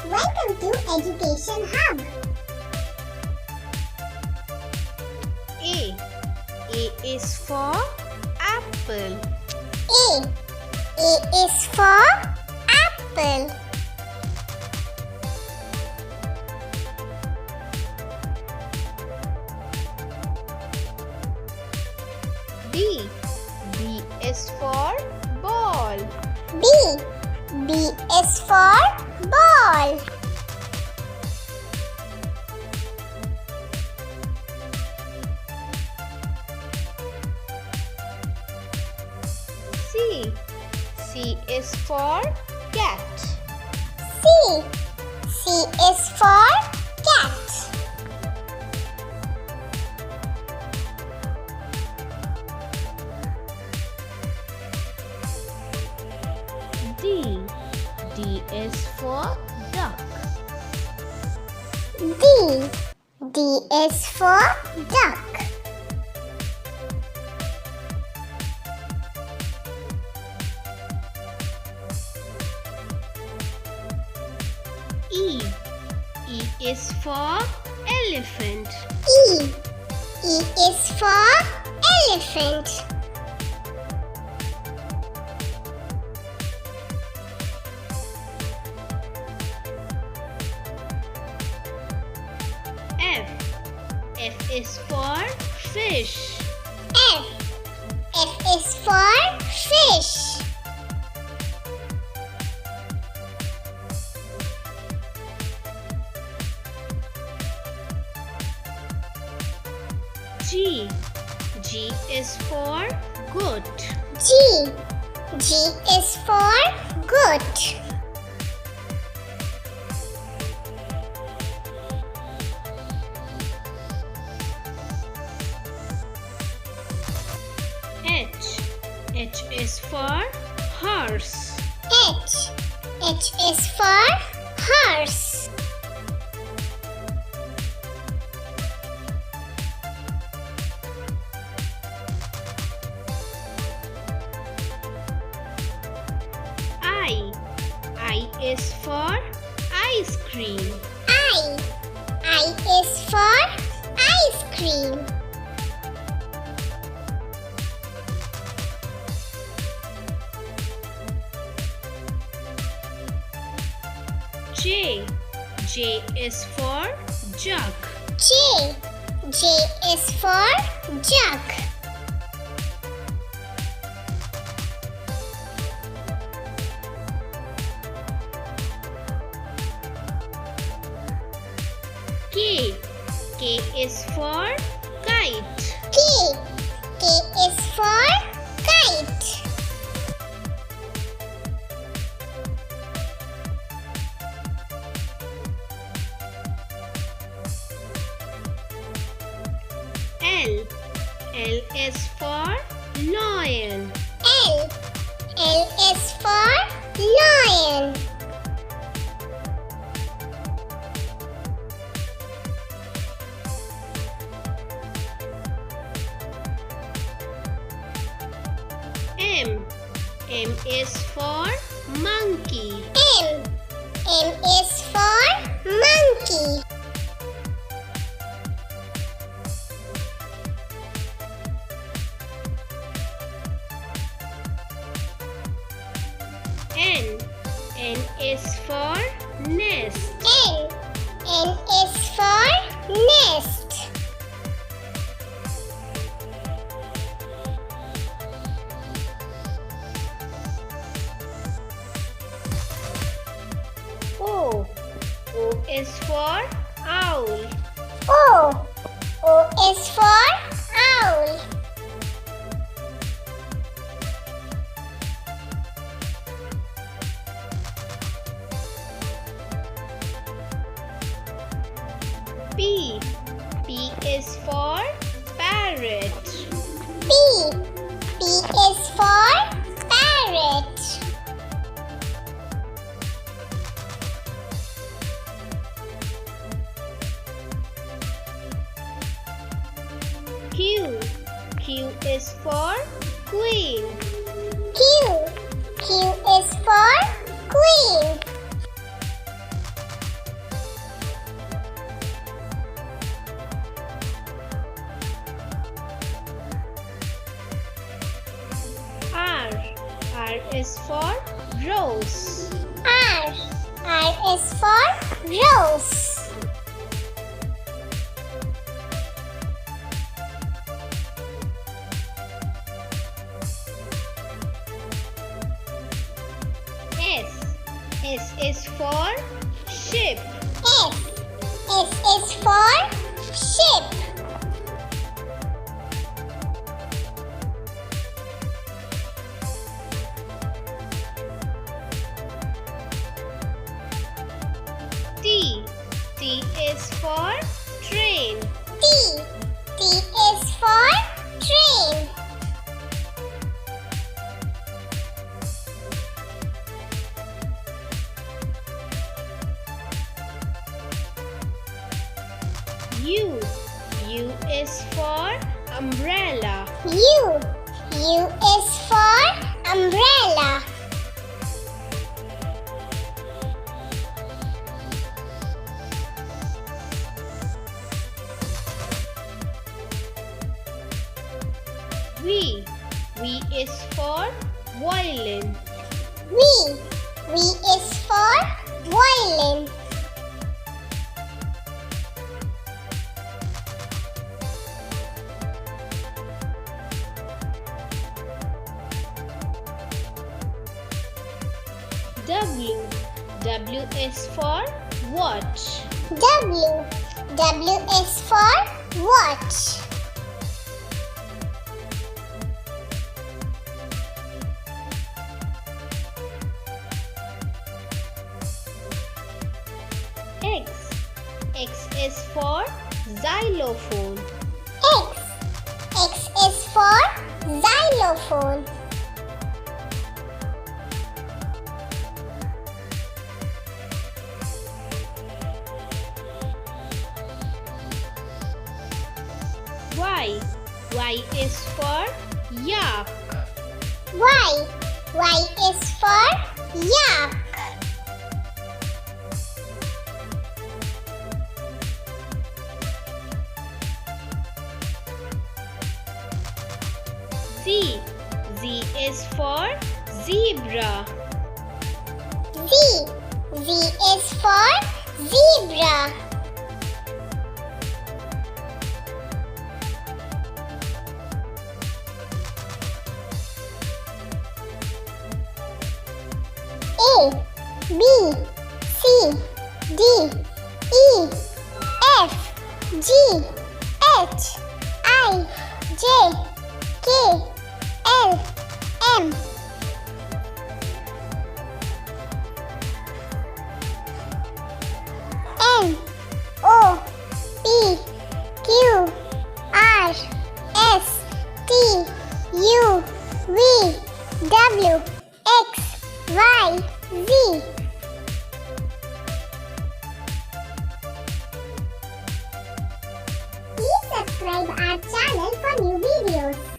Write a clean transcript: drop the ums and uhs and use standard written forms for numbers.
Welcome to Education Hub. A. A is for apple. A. A is for apple. B. B is for ball. B. B is for ball. C. C is for cat. C. C is for cat. D. D is for duck. D. D is for duck. E. E is for elephant. E. E is for elephant. F. F is for fish. F. F is for fish. G. G is for goat. G. G is for goat. H. H is for horse. H. H is for horse. I. I is for ice cream. I. I is for ice cream. J. J is for jug. J. J is for jug. K. K is for kite. K. K is for kite. L. L is for lion. L. L is for lion. M. M is for monkey. M. M is for monkey. N. N is for nest. N. N is for nest. O. O is for owl. O. O is for owl. P. P is for parrot. P. P is for parrot. Q. Q is for queen. Q. Q is for queen. R is for rose. R. R is for rose. S. S is for ship. S. S is for ship. T. T is for train. T. T is for train. U. U is for umbrella. U. U is for umbrella. V. V is for violin. V. V is for violin. W. W is for watch. W. W is for watch. X. X is for xylophone. X. X is for xylophone. Y. Y is for yak. Y. Y is for yak. Z. Z is for zebra. Z. Z is for zebra. A. B. C. D. E. F. G. H. I. J. K. L. M. N. O. P. Q. R. S. T. U. V. W. X. Y. Z. Please subscribe our channel for new videos.